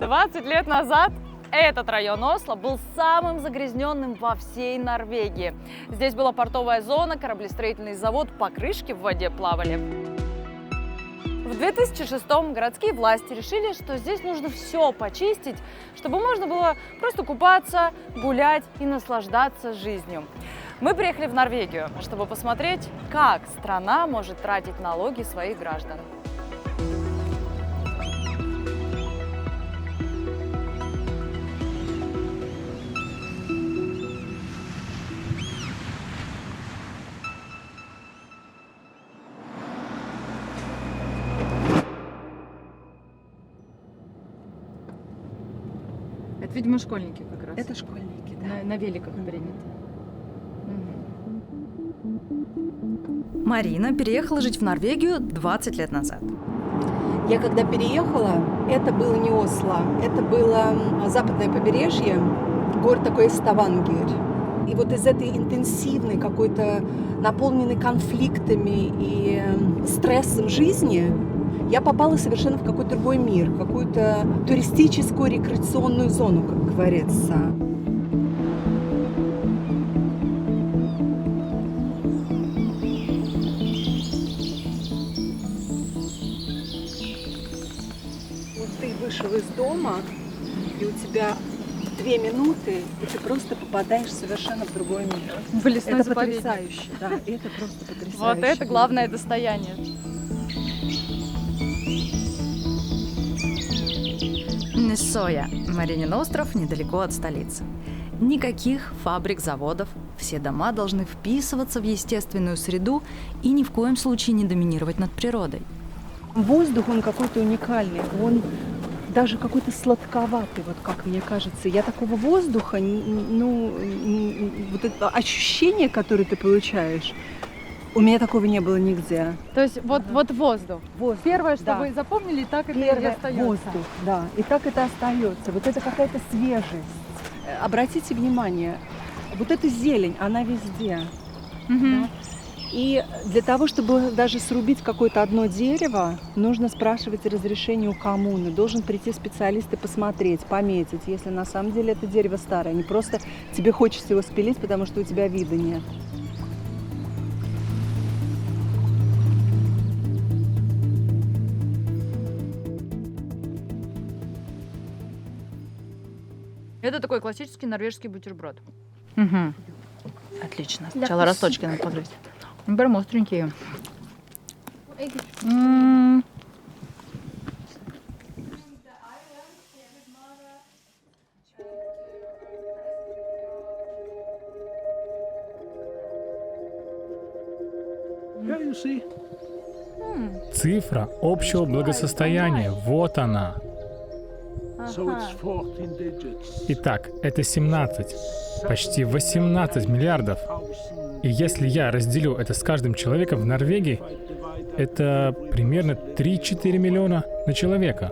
20 лет назад этот район Осло был самым загрязненным во всей Норвегии. Здесь была портовая зона, кораблестроительный завод, покрышки в воде плавали. В 2006-м городские власти решили, что здесь нужно все почистить, чтобы можно было просто купаться, гулять и наслаждаться жизнью. Мы приехали в Норвегию, чтобы посмотреть, как страна может тратить налоги своих граждан. Это, видимо, школьники как раз. Это школьники, да. На великах принято. Марина переехала жить в Норвегию 20 лет назад. Я когда переехала, это было не Осло, это было западное побережье, город такой Ставангер. И вот из этой интенсивной, какой-то наполненной конфликтами и стрессом жизни я попала совершенно в какой-то другой мир, в какую-то туристическую рекреационную зону, как говорится. Вот ты вышел из дома, и у тебя 2 минуты, и ты просто попадаешь совершенно в другой мир. В лесной Это заповедник. потрясающе, да, это просто потрясающе. Вот это главное достояние. Несоя, Маринин остров, недалеко от столицы. Никаких фабрик, заводов. Все дома должны вписываться в естественную среду и ни в коем случае не доминировать над природой. Воздух, он какой-то уникальный, он даже какой-то сладковатый, вот как мне кажется. Я такого воздуха, вот это ощущение, которое ты получаешь, у меня такого не было нигде. То есть вот воздух. Воздух, Первое, что да. вы запомнили, так это и Первое — остается. воздух, да, и так это остается. Вот это какая-то свежесть. Обратите внимание, вот эта зелень, она везде. Мгм. Да. И для того, чтобы даже срубить какое-то одно дерево, нужно спрашивать разрешение у коммуны. Должен прийти специалист и посмотреть, пометить, если на самом деле это дерево старое. Не просто тебе хочется его спилить, потому что у тебя вида нет. Это такой классический норвежский бутерброд. Угу. Отлично. Сначала росточки надо погрызть. Прям остренькие. Цифра общего благосостояния. Вот она. Итак, это 17, почти 18 миллиардов. И если я разделю это с каждым человеком в Норвегии, это примерно 3-4 миллиона на человека.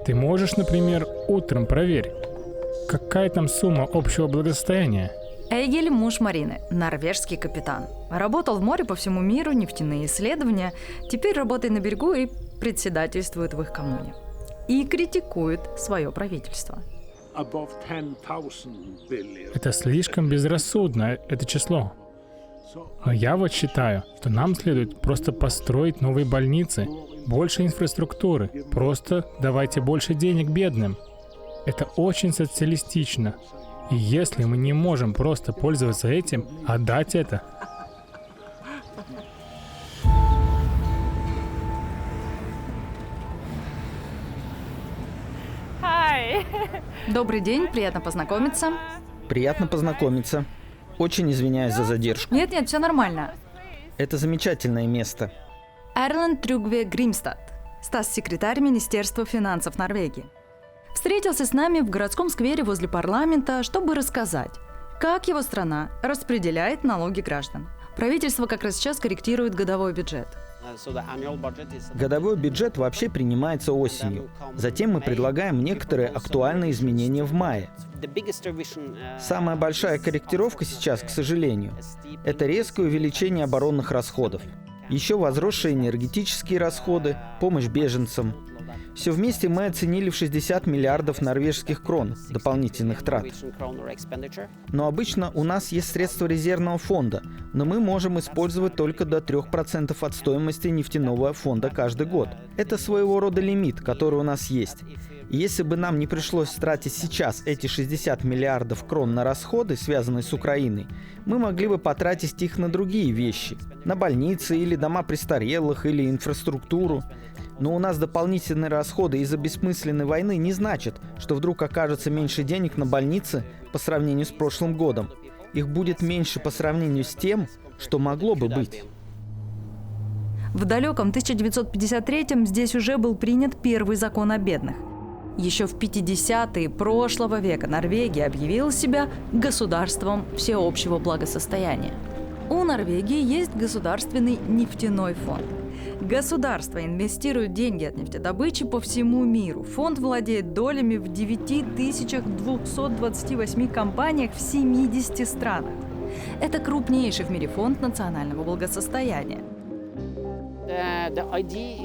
Ты можешь, например, утром проверить, какая там сумма общего благосостояния. Эгиль, муж Марины, норвежский капитан. Работал в море по всему миру, нефтяные исследования. Теперь работает на берегу и председательствует в их коммуне. И критикует свое правительство. Это слишком безрассудно, это число. Но я вот считаю, что нам следует просто построить новые больницы, больше инфраструктуры. Просто давайте больше денег бедным. Это очень социалистично. И если мы не можем просто пользоваться этим, отдать это. Хай! Добрый день, приятно познакомиться. Приятно познакомиться. Очень извиняюсь за задержку. Нет, все нормально. Это замечательное место. Эрланд Трюгве Гримстад, статс-секретарь Министерства финансов Норвегии. Встретился с нами в городском сквере возле парламента, чтобы рассказать, как его страна распределяет налоги граждан. Правительство как раз сейчас корректирует годовой бюджет. Годовой бюджет вообще принимается осенью. Затем мы предлагаем некоторые актуальные изменения в мае. Самая большая корректировка сейчас, к сожалению, это резкое увеличение оборонных расходов. Еще возросшие энергетические расходы, помощь беженцам. Все вместе мы оценили в 60 миллиардов норвежских крон дополнительных трат. Но обычно у нас есть средства резервного фонда, но мы можем использовать только до 3% от стоимости нефтяного фонда каждый год. Это своего рода лимит, который у нас есть. И если бы нам не пришлось тратить сейчас эти 60 миллиардов крон на расходы, связанные с Украиной, мы могли бы потратить их на другие вещи. На больницы или дома престарелых или инфраструктуру. Но у нас дополнительные расходы из-за бессмысленной войны не значит, что вдруг окажется меньше денег на больницы по сравнению с прошлым годом. Их будет меньше по сравнению с тем, что могло бы быть. В далеком 1953-м здесь уже был принят первый закон о бедных. Еще в 50-е прошлого века Норвегия объявила себя государством всеобщего благосостояния. У Норвегии есть государственный нефтяной фонд. Государство инвестирует деньги от нефтедобычи по всему миру. Фонд владеет долями в 9228 компаниях в 70 странах. Это крупнейший в мире фонд национального благосостояния.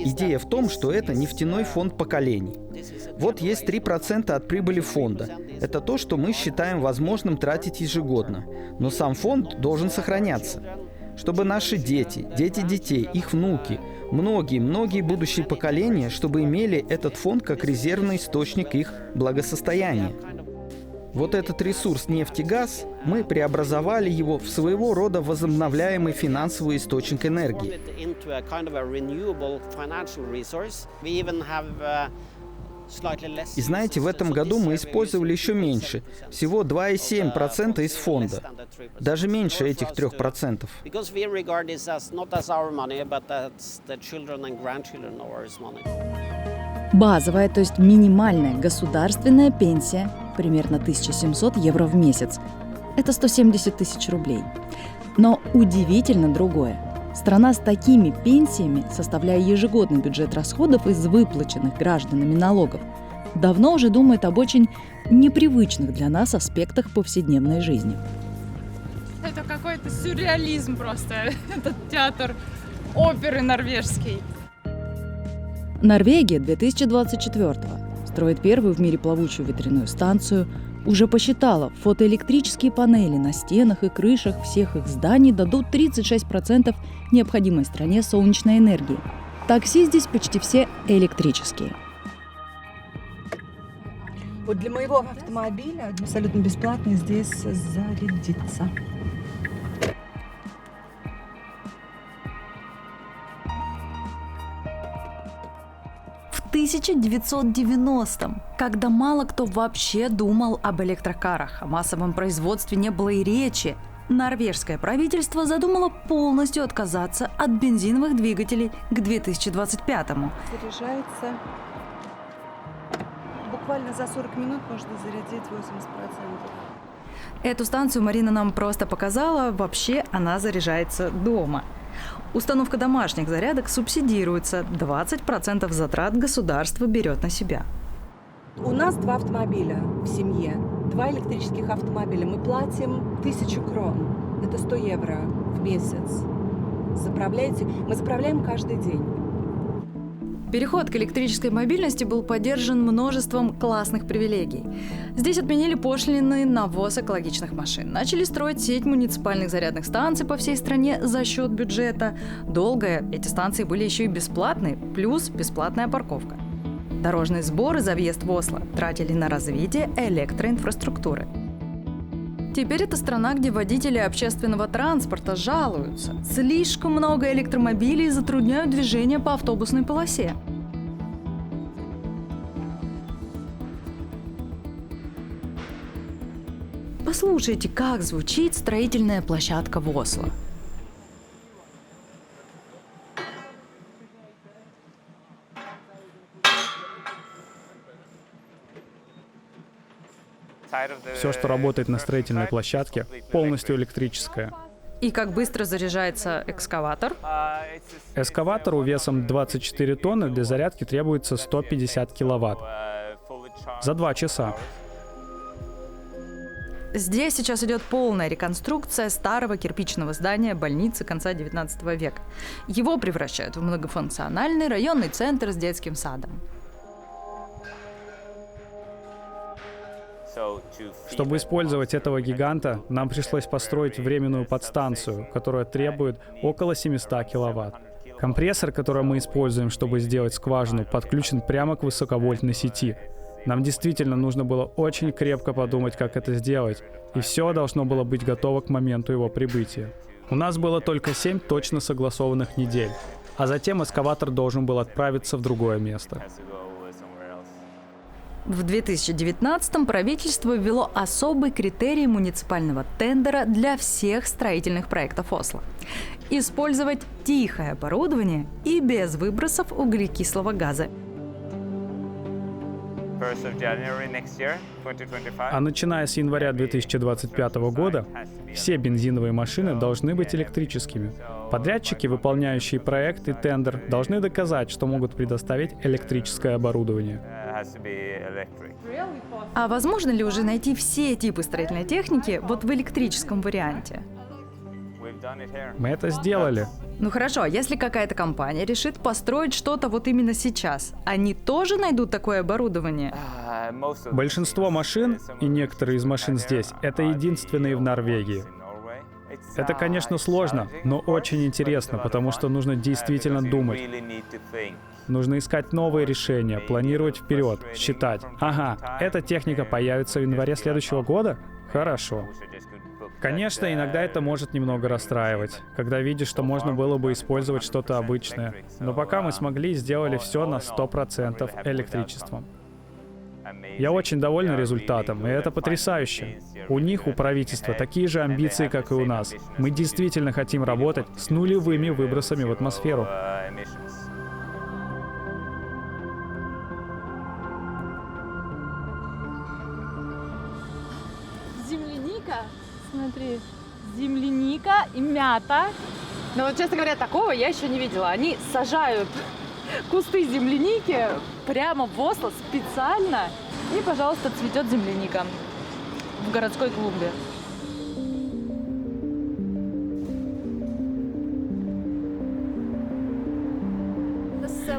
Идея в том, что это нефтяной фонд поколений. Вот есть 3% от прибыли фонда. Это то, что мы считаем возможным тратить ежегодно. Но сам фонд должен сохраняться. Чтобы наши дети, дети детей, их внуки, многие будущие поколения, чтобы имели этот фонд как резервный источник их благосостояния. Вот этот ресурс нефть и газ, мы преобразовали его в своего рода возобновляемый финансовый источник энергии. И знаете, в этом году мы использовали еще меньше, всего 2,7% из фонда. Даже меньше этих 3%. Базовая, то есть минимальная государственная пенсия, примерно 1700 евро в месяц. Это 170 тысяч рублей. Но удивительно другое. Страна с такими пенсиями, составляя ежегодный бюджет расходов из выплаченных гражданами налогов, давно уже думает об очень непривычных для нас аспектах повседневной жизни. Это какой-то сюрреализм просто, этот театр оперы норвежский. Норвегия 2024-го строит первую в мире плавучую ветряную станцию, уже посчитала, фотоэлектрические панели на стенах и крышах всех их зданий дадут 36% необходимой стране солнечной энергии. Такси здесь почти все электрические. Вот для моего автомобиля абсолютно бесплатно здесь зарядиться. В 1990-м, когда мало кто вообще думал об электрокарах, о массовом производстве не было и речи, норвежское правительство задумало полностью отказаться от бензиновых двигателей к 2025-му. Заряжается. Буквально за 40 минут можно зарядить 80%. Эту станцию Марина нам просто показала, вообще она заряжается дома. Установка домашних зарядок субсидируется, 20% затрат государство берет на себя. У нас 2 автомобиля в семье, 2 электрических автомобиля. Мы платим 1000 крон, это 100 евро в месяц. Мы заправляем каждый день. Переход к электрической мобильности был поддержан множеством классных привилегий. Здесь отменили пошлины на ввоз экологичных машин. Начали строить сеть муниципальных зарядных станций по всей стране за счет бюджета. Долго эти станции были еще и бесплатные, плюс бесплатная парковка. Дорожные сборы за въезд в Осло тратили на развитие электроинфраструктуры. Теперь это страна, где водители общественного транспорта жалуются. Слишком много электромобилей затрудняют движение по автобусной полосе. Послушайте, как звучит строительная площадка в Осло. Все, что работает на строительной площадке, полностью электрическое. И как быстро заряжается экскаватор? Эскаватору весом 24 тонны для зарядки требуется 150 киловатт. За 2 часа. Здесь сейчас идет полная реконструкция старого кирпичного здания больницы конца 19 века. Его превращают в многофункциональный районный центр с детским садом. Чтобы использовать этого гиганта, нам пришлось построить временную подстанцию, которая требует около 700 киловатт. Компрессор, который мы используем, чтобы сделать скважину, подключен прямо к высоковольтной сети. Нам действительно нужно было очень крепко подумать, как это сделать, и все должно было быть готово к моменту его прибытия. У нас было только 7 точно согласованных недель, а затем экскаватор должен был отправиться в другое место. В 2019-м правительство ввело особый критерий муниципального тендера для всех строительных проектов Осло. Использовать тихое оборудование и без выбросов углекислого газа. А начиная с января 2025 года все бензиновые машины должны быть электрическими. Подрядчики, выполняющие проект и тендер, должны доказать, что могут предоставить электрическое оборудование. А возможно ли уже найти все типы строительной техники вот в электрическом варианте? Мы это сделали. Ну хорошо, а если какая-то компания решит построить что-то вот именно сейчас, они тоже найдут такое оборудование? Большинство машин, и некоторые из машин здесь, это единственные в Норвегии. Это, конечно, сложно, но очень интересно, потому что нужно действительно думать. Нужно искать новые решения, планировать вперед, считать. Ага, эта техника появится в январе следующего года? Хорошо. Конечно, иногда это может немного расстраивать, когда видишь, что можно было бы использовать что-то обычное. Но пока мы смогли, сделали все на 100% электричеством. Я очень доволен результатом, и это потрясающе. У них, у правительства, такие же амбиции, как и у нас. Мы действительно хотим работать с нулевыми выбросами в атмосферу. Земляника, смотри, земляника и мята. Но вот, честно говоря, такого я еще не видела. Они сажают кусты земляники прямо в Осло специально. И, пожалуйста, цветет земляника в городской клумбе.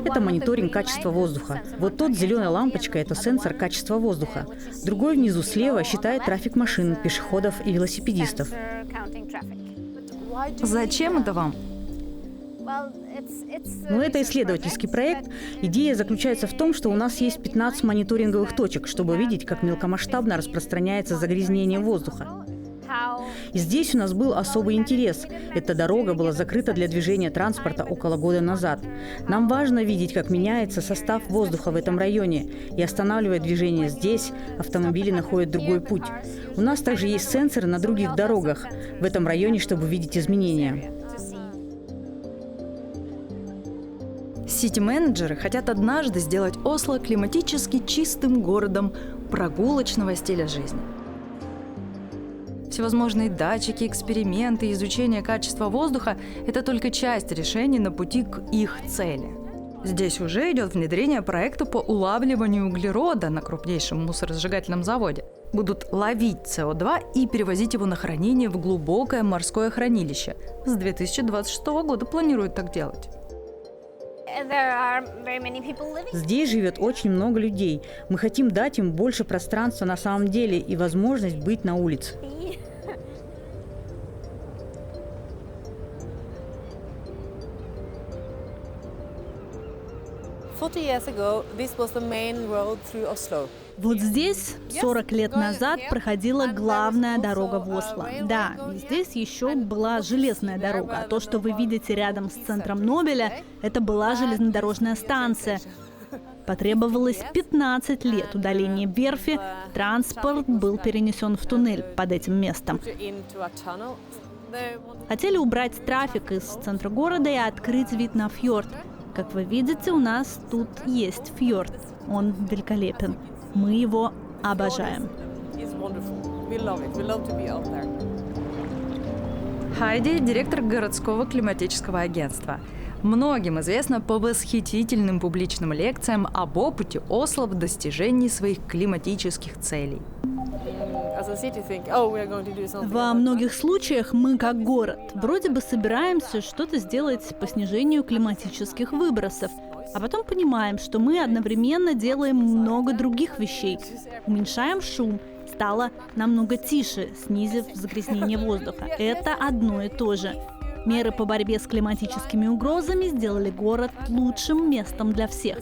Это мониторинг качества воздуха. Вот тот зеленая лампочка – это сенсор качества воздуха. Другой внизу слева считает трафик машин, пешеходов и велосипедистов. Зачем это вам? Но это исследовательский проект. Идея заключается в том, что у нас есть 15 мониторинговых точек, чтобы видеть, как мелкомасштабно распространяется загрязнение воздуха. И здесь у нас был особый интерес. Эта дорога была закрыта для движения транспорта около года назад. Нам важно видеть, как меняется состав воздуха в этом районе. И останавливая движение здесь, автомобили находят другой путь. У нас также есть сенсоры на других дорогах в этом районе, чтобы видеть изменения. Сити-менеджеры хотят однажды сделать Осло климатически чистым городом прогулочного стиля жизни. Всевозможные датчики, эксперименты, изучение качества воздуха – это только часть решений на пути к их цели. Здесь уже идет внедрение проекта по улавливанию углерода на крупнейшем мусоросжигательном заводе. Будут ловить СО2 и перевозить его на хранение в глубокое морское хранилище. С 2026 года планируют так делать. Здесь живет очень много людей. Мы хотим дать им больше пространства на самом деле и возможность быть на улице. Вот здесь 40 лет назад проходила главная дорога в Осло. Да, и здесь еще была железная дорога. А то, что вы видите рядом с центром Нобеля, это была железнодорожная станция. Потребовалось 15 лет удаления верфи. Транспорт был перенесен в туннель под этим местом. Хотели убрать трафик из центра города и открыть вид на фьорд. Как вы видите, у нас тут есть фьорд. Он великолепен. Мы его обожаем. Хайди – директор городского климатического агентства. Многим известно по восхитительным публичным лекциям об опыте Осло в достижении своих климатических целей. Во многих случаях мы, как город, вроде бы собираемся что-то сделать по снижению климатических выбросов, а потом понимаем, что мы одновременно делаем много других вещей. Уменьшаем шум, стало намного тише, снизив загрязнение воздуха. Это одно и то же. Меры по борьбе с климатическими угрозами сделали город лучшим местом для всех.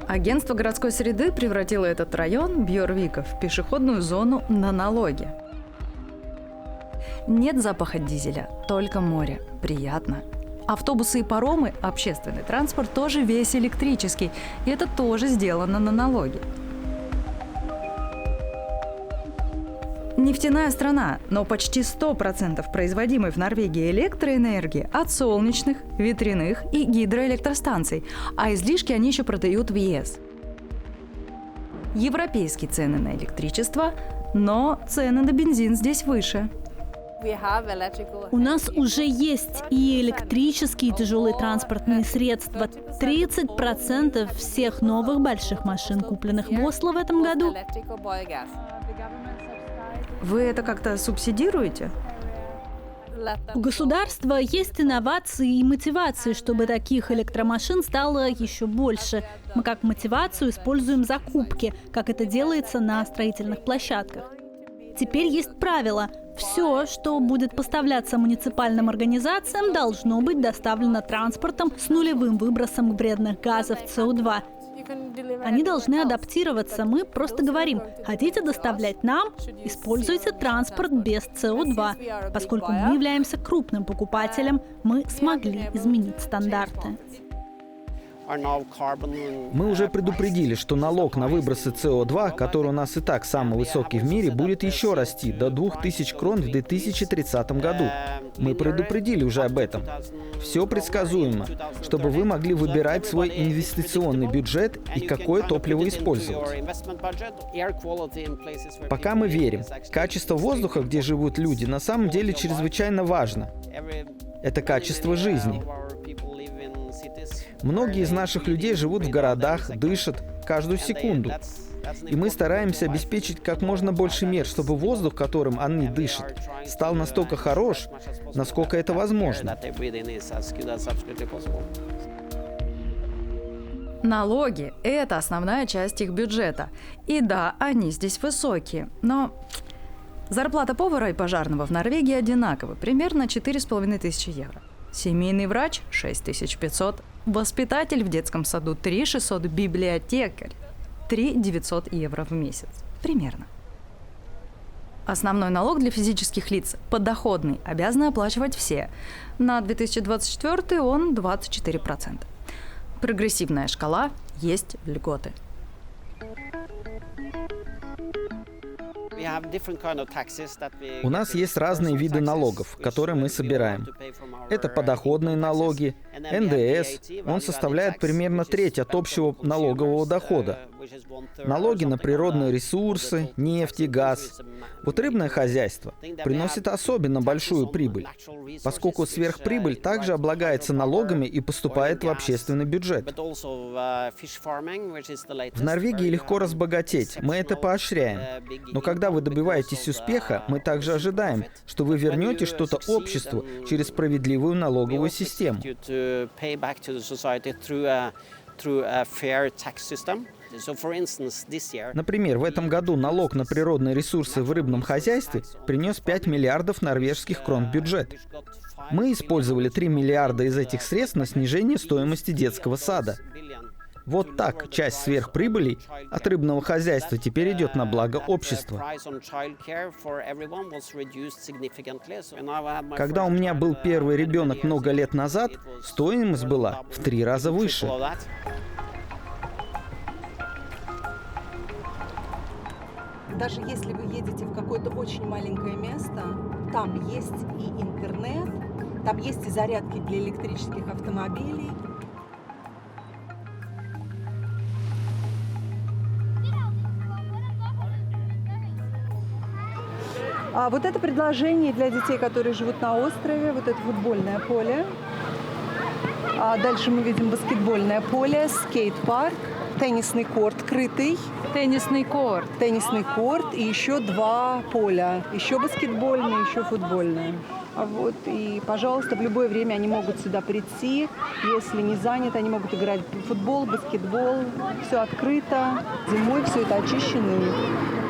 Агентство городской среды превратило этот район Бьорвика в пешеходную зону на налоги. Нет запаха дизеля, только море. Приятно. Автобусы и паромы, общественный транспорт тоже весь электрический, и это тоже сделано на налоги. Нефтяная страна, но почти 100% производимой в Норвегии электроэнергии от солнечных, ветряных и гидроэлектростанций, а излишки они еще продают в ЕС. Европейские цены на электричество, но цены на бензин здесь выше. У нас уже есть и электрические тяжелые транспортные средства. 30% всех новых больших машин, купленных в Осло в этом году. Вы это как-то субсидируете? У государства есть инновации и мотивации, чтобы таких электромашин стало еще больше. Мы как мотивацию используем закупки, как это делается на строительных площадках. Теперь есть правило. Все, что будет поставляться муниципальным организациям, должно быть доставлено транспортом с нулевым выбросом вредных газов СО2. Они должны адаптироваться. Мы просто говорим, хотите доставлять нам, используйте транспорт без СО2. Поскольку мы являемся крупным покупателем, мы смогли изменить стандарты. Мы уже предупредили, что налог на выбросы СО2, который у нас и так самый высокий в мире, будет еще расти до 2000 крон в 2030 году. Мы предупредили уже об этом. Все предсказуемо, чтобы вы могли выбирать свой инвестиционный бюджет и какое топливо использовать. Пока мы верим, качество воздуха, где живут люди, на самом деле чрезвычайно важно. Это качество жизни. Многие из наших людей живут в городах, дышат каждую секунду. И мы стараемся обеспечить как можно больше мер, чтобы воздух, которым они дышат, стал настолько хорош, насколько это возможно. Налоги – это основная часть их бюджета. И да, они здесь высокие, но зарплата повара и пожарного в Норвегии одинаковы, примерно 4500 евро. Семейный врач – 6500, воспитатель в детском саду – 3600, библиотекарь – 3900 евро в месяц. Примерно. Основной налог для физических лиц – подоходный, обязаны оплачивать все. На 2024 он 24%. Прогрессивная шкала, есть льготы. У нас есть разные виды налогов, которые мы собираем. Это подоходные налоги, НДС, он составляет примерно треть от общего налогового дохода. Налоги на природные ресурсы, нефть и газ. Вот рыбное хозяйство приносит особенно большую прибыль, поскольку сверхприбыль также облагается налогами и поступает в общественный бюджет. В Норвегии легко разбогатеть, мы это поощряем. Но когда вы добиваетесь успеха, мы также ожидаем, что вы вернете что-то обществу через справедливую налоговую систему. Например, в этом году налог на природные ресурсы в рыбном хозяйстве принес 5 миллиардов норвежских крон в бюджет. Мы использовали 3 миллиарда из этих средств на снижение стоимости детского сада. Вот так часть сверхприбылей от рыбного хозяйства теперь идет на благо общества. Когда у меня был первый ребенок много лет назад, стоимость была в 3 раза выше. Даже если вы едете в какое-то очень маленькое место, там есть и интернет, там есть и зарядки для электрических автомобилей. А вот это предложение для детей, которые живут на острове, вот это футбольное поле. А дальше мы видим баскетбольное поле, скейт-парк, теннисный корт крытый. Теннисный корт. Теннисный корт и еще 2 поля. Еще баскетбольное, еще футбольное. Вот, и, пожалуйста, в любое время они могут сюда прийти. Если не заняты, они могут играть в футбол, баскетбол. Все открыто. Зимой все это очищено.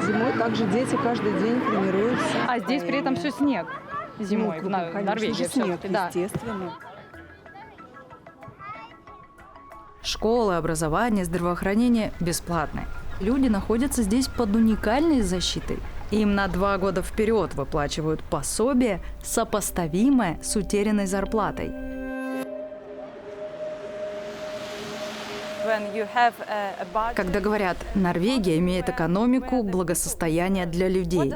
Зимой также дети каждый день тренируются. А здесь при этом все снег зимой, в конечно Норвегии же, снег, всё-таки, да. естественно. Школа, образование, здравоохранение бесплатны. Люди находятся здесь под уникальной защитой. Им на 2 года вперед выплачивают пособие, сопоставимое с утерянной зарплатой. Когда говорят «Норвегия имеет экономику благосостояния для людей»,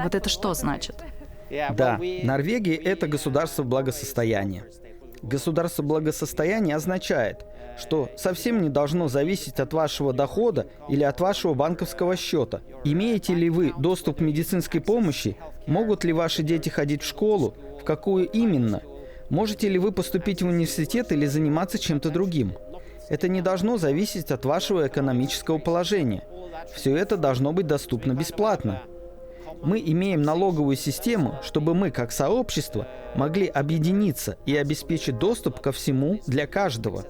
вот это что значит? Да, Норвегия — это государство благосостояния. Государство благосостояния означает, что совсем не должно зависеть от вашего дохода или от вашего банковского счета. Имеете ли вы доступ к медицинской помощи? Могут ли ваши дети ходить в школу? В какую именно? Можете ли вы поступить в университет или заниматься чем-то другим? Это не должно зависеть от вашего экономического положения. Все это должно быть доступно бесплатно. Мы имеем налоговую систему, чтобы мы, как сообщество, могли объединиться и обеспечить доступ ко всему для каждого.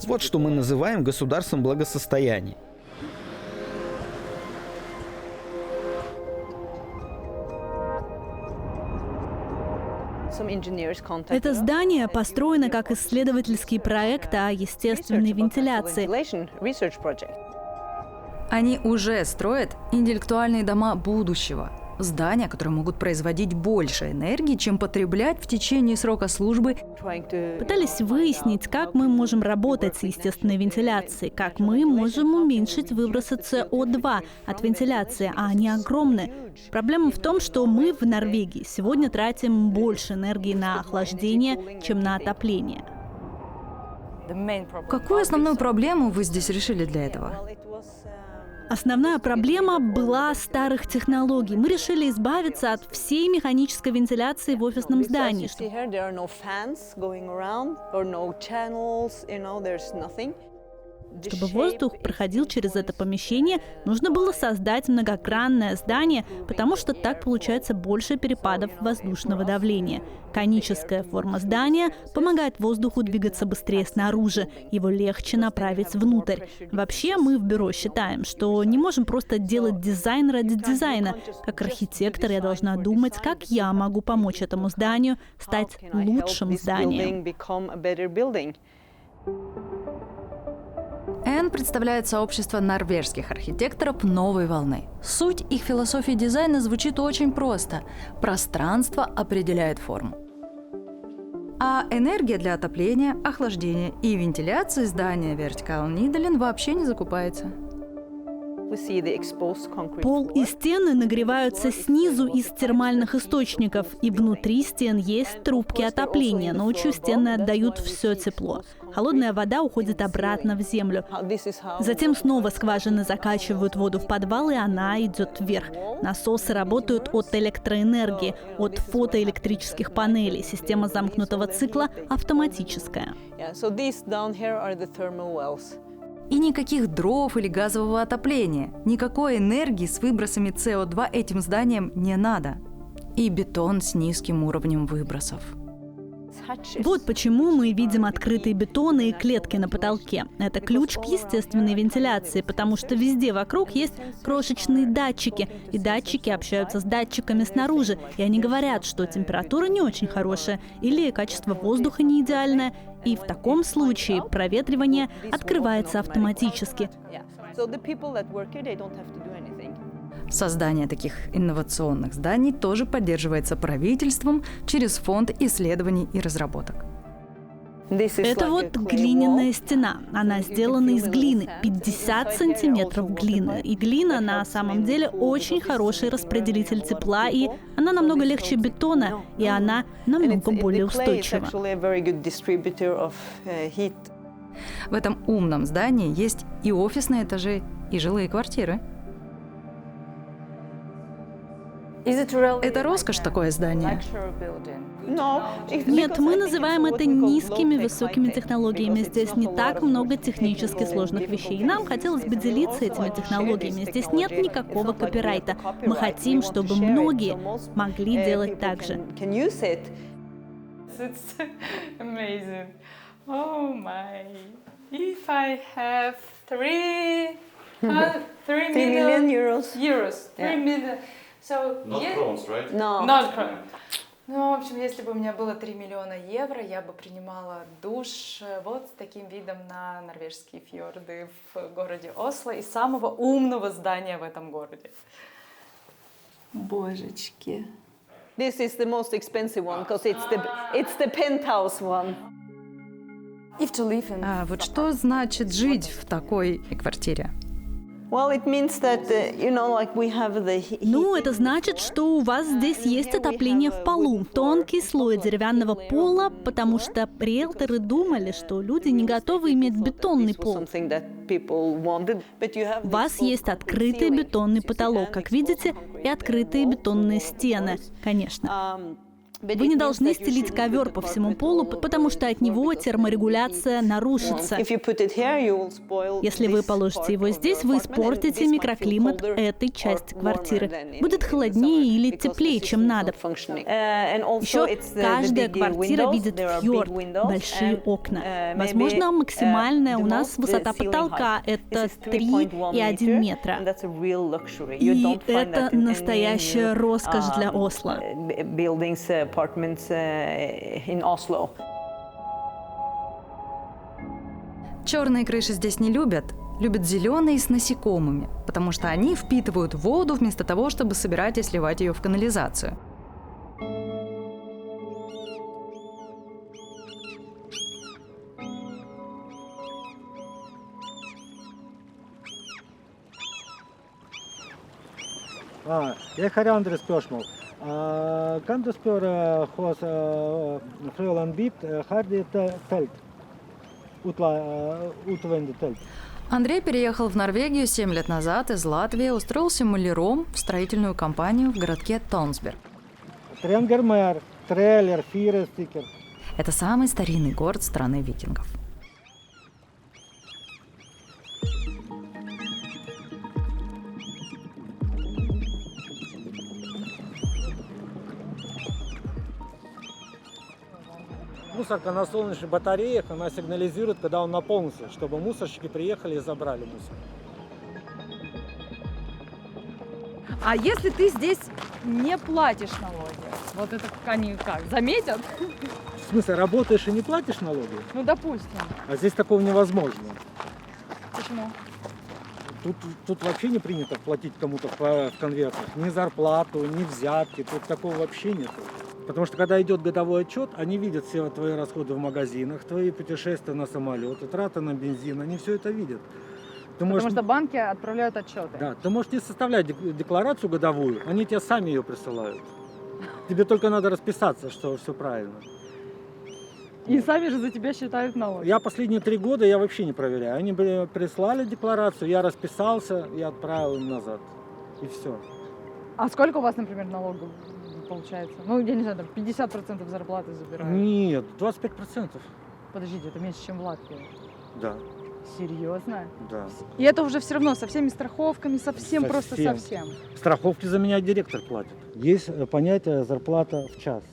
Вот что мы называем государством благосостояния. Это здание построено как исследовательский проект о естественной вентиляции. Они уже строят интеллектуальные дома будущего. Здания, которые могут производить больше энергии, чем потреблять в течение срока службы. Пытались выяснить, как мы можем работать с естественной вентиляцией, как мы можем уменьшить выбросы СО2 от вентиляции, а они огромны. Проблема в том, что мы в Норвегии сегодня тратим больше энергии на охлаждение, чем на отопление. Какую основную проблему вы здесь решили для этого? Основная проблема была старых технологий. Мы решили избавиться от всей механической вентиляции в офисном здании. Чтобы воздух проходил через это помещение, нужно было создать многокранное здание, потому что так получается больше перепадов воздушного давления. Коническая форма здания помогает воздуху двигаться быстрее снаружи, его легче направить внутрь. Вообще, мы в бюро считаем, что не можем просто делать дизайн ради дизайна. Как архитектор я должна думать, как я могу помочь этому зданию стать лучшим зданием. Энн представляет сообщество норвежских архитекторов новой волны. Суть их философии дизайна звучит очень просто. Пространство определяет форму. А энергия для отопления, охлаждения и вентиляции здания Vertical Nidalen вообще не закупается. Пол и стены нагреваются снизу из термальных источников, и внутри стен есть трубки отопления. Ночью стены отдают все тепло. Холодная вода уходит обратно в землю. Затем снова скважины закачивают воду в подвал, и она идет вверх. Насосы работают от электроэнергии, от фотоэлектрических панелей. Система замкнутого цикла автоматическая. И никаких дров или газового отопления. Никакой энергии с выбросами СО2 этим зданиям не надо. И бетон с низким уровнем выбросов. Вот почему мы видим открытые бетоны и клетки на потолке. Это ключ к естественной вентиляции, потому что везде вокруг есть крошечные датчики, и датчики общаются с датчиками снаружи, и они говорят, что температура не очень хорошая или качество воздуха не идеальное, и в таком случае проветривание открывается автоматически. Создание таких инновационных зданий тоже поддерживается правительством через фонд исследований и разработок. Это вот глиняная стена. Она сделана из глины. 50 сантиметров глины. И глина на самом деле очень хороший распределитель тепла, и она намного легче бетона, и она намного более устойчива. В этом умном здании есть и офисные этажи, и жилые квартиры. Это роскошь, такое здание. Нет, мы называем это низкими высокими технологиями. Здесь не так много технически сложных вещей. И нам хотелось бы делиться этими технологиями. Здесь нет никакого копирайта. Мы хотим, чтобы многие могли делать так же. It's amazing. Oh my. If I have 3 million euros. 3 million. So, Not crowns, right? Not crowns. Ну, в общем, если бы у меня было 3 миллиона евро, я бы принимала душ вот с таким видом на норвежские фьорды в городе Осло и самого умного здания в этом городе. Божечки. This is the most expensive one because it's the penthouse one. А вот что значит жить в такой квартире? Well, it means that like we have the. Ну, это значит, что у вас здесь есть отопление в полу, тонкий слой деревянного пола, потому что риэлторы думали, что люди не готовы иметь бетонный пол. У вас есть открытый бетонный потолок, как видите, и открытые бетонные стены, конечно. Вы не должны стелить ковер по всему полу, потому что от него терморегуляция нарушится. Если вы положите его здесь, вы испортите микроклимат этой части квартиры. Будет холоднее или теплее, чем надо. Еще каждая квартира видит фьорд, большие окна. Возможно, максимальная у нас высота потолка — это 3,1 метра. И это настоящая роскошь для Осло. Apartments in Oslo. Черные крыши здесь не любят. Любят зеленые с насекомыми, потому что они впитывают воду вместо того, чтобы собирать и сливать ее в канализацию. Jeg har andre spørsmål. Kan du spørre hos Frøland Bit, har de telt? Utvendig telt? Андрей переехал в Норвегию 7 лет назад из Латвии, устроился маляром в строительную компанию в городке Тонсберг. Тренгермер, трейлер, 4 stykker. Это самый старинный город страны викингов. Мусорка на солнечных батареях, она сигнализирует, когда он наполнится, чтобы мусорщики приехали и забрали мусор. А если ты здесь не платишь налоги? Вот это они как, заметят? В смысле, работаешь и не платишь налоги? Ну, допустим. А здесь такого невозможно. Почему? Тут вообще не принято платить кому-то в конвертах. Ни зарплату, ни взятки, тут такого вообще нет. Потому что когда идет годовой отчет, они видят все твои расходы в магазинах, твои путешествия на самолеты, траты на бензин, они все это видят. Потому что банки отправляют отчеты. Да, ты можешь не составлять декларацию годовую, они тебе сами ее присылают. Тебе только надо расписаться, что все правильно. И сами же за тебя считают налоги. Я последние 3 года я вообще не проверяю. Они прислали декларацию, я расписался и отправил им назад. И все. А сколько у вас, например, налогов получается? Ну, я не знаю, там 50% зарплаты забирают. Нет, 25%. Подождите, это меньше, чем в Латвии. Да. Серьезно? Да. И это уже все равно со всеми страховками, совсем. Просто совсем. Страховки за меня директор платит. Есть понятие зарплата в час.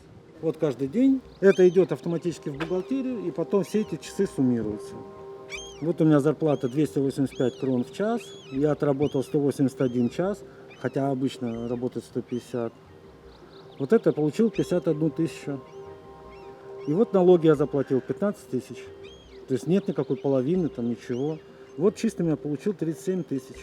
Вот каждый день это идет автоматически в бухгалтерию, и потом все эти часы суммируются. Вот у меня зарплата 285 крон в час, я отработал 181 час, хотя обычно работает 150. Вот это я получил 51 тысячу. И вот налоги я заплатил 15 тысяч. То есть нет никакой половины, там ничего. Вот чистыми я получил 37 тысяч.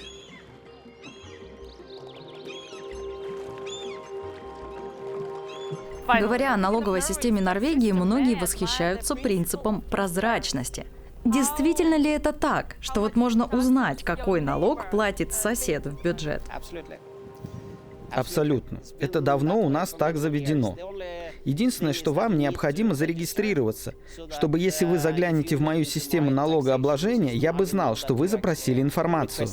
Говоря о налоговой системе Норвегии, многие восхищаются принципом прозрачности. Действительно ли это так, что вот можно узнать, какой налог платит сосед в бюджет? Абсолютно. Это давно у нас так заведено. Единственное, что вам необходимо зарегистрироваться, чтобы если вы заглянете в мою систему налогообложения, я бы знал, что вы запросили информацию.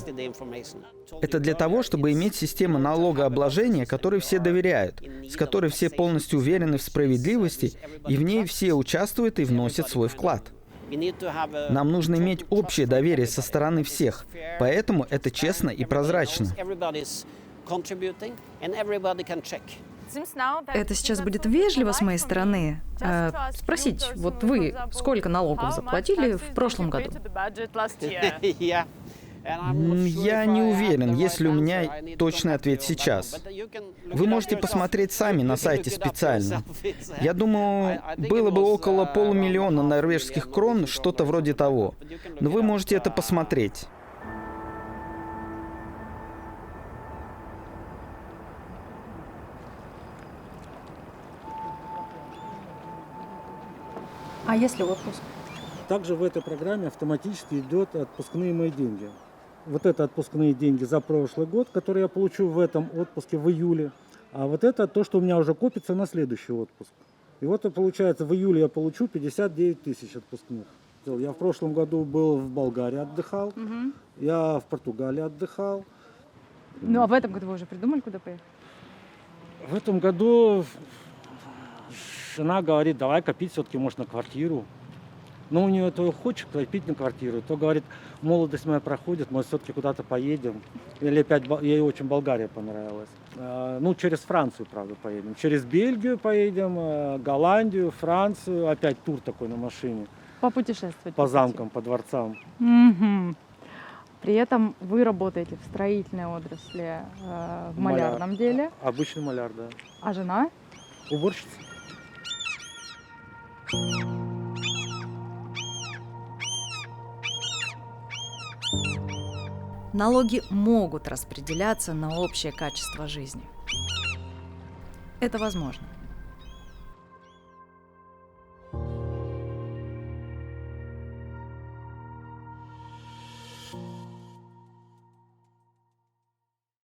Это для того, чтобы иметь систему налогообложения, которой все доверяют, с которой все полностью уверены в справедливости, и в ней все участвуют и вносят свой вклад. Нам нужно иметь общее доверие со стороны всех, поэтому это честно и прозрачно. Это сейчас будет вежливо с моей стороны спросить, вот вы сколько налогов заплатили в прошлом году? Я не уверен, есть ли у меня точный ответ сейчас. Вы можете посмотреть сами на сайте специально. Я думаю, было бы около 500 000 норвежских крон, что-то вроде того. Но вы можете это посмотреть. А если отпуск? Также в этой программе автоматически идет отпускные мои деньги. Вот это отпускные деньги за прошлый год, которые я получу в этом отпуске в июле. А вот это то, что у меня уже копится на следующий отпуск. И вот получается, в июле я получу 59 000 отпускных. Я в прошлом году был в Болгарии, отдыхал. Я в Португалии отдыхал. Ну, а в этом году вы уже придумали, куда поехать? В этом году жена говорит, давай копить все-таки, может, на квартиру. Но у нее то хочет копить на квартиру, то говорит, молодость моя проходит, мы все-таки куда-то поедем. Или опять, ей очень Болгария понравилась. Ну, через Францию, правда, поедем. Через Бельгию поедем, Голландию, Францию. Опять тур такой на машине. Попутешествовать. По замкам, по дворцам. При этом вы работаете в строительной отрасли, в малярном деле. Обычный маляр, да. А жена? Уборщица. Налоги могут распределяться на общее качество жизни. Это возможно.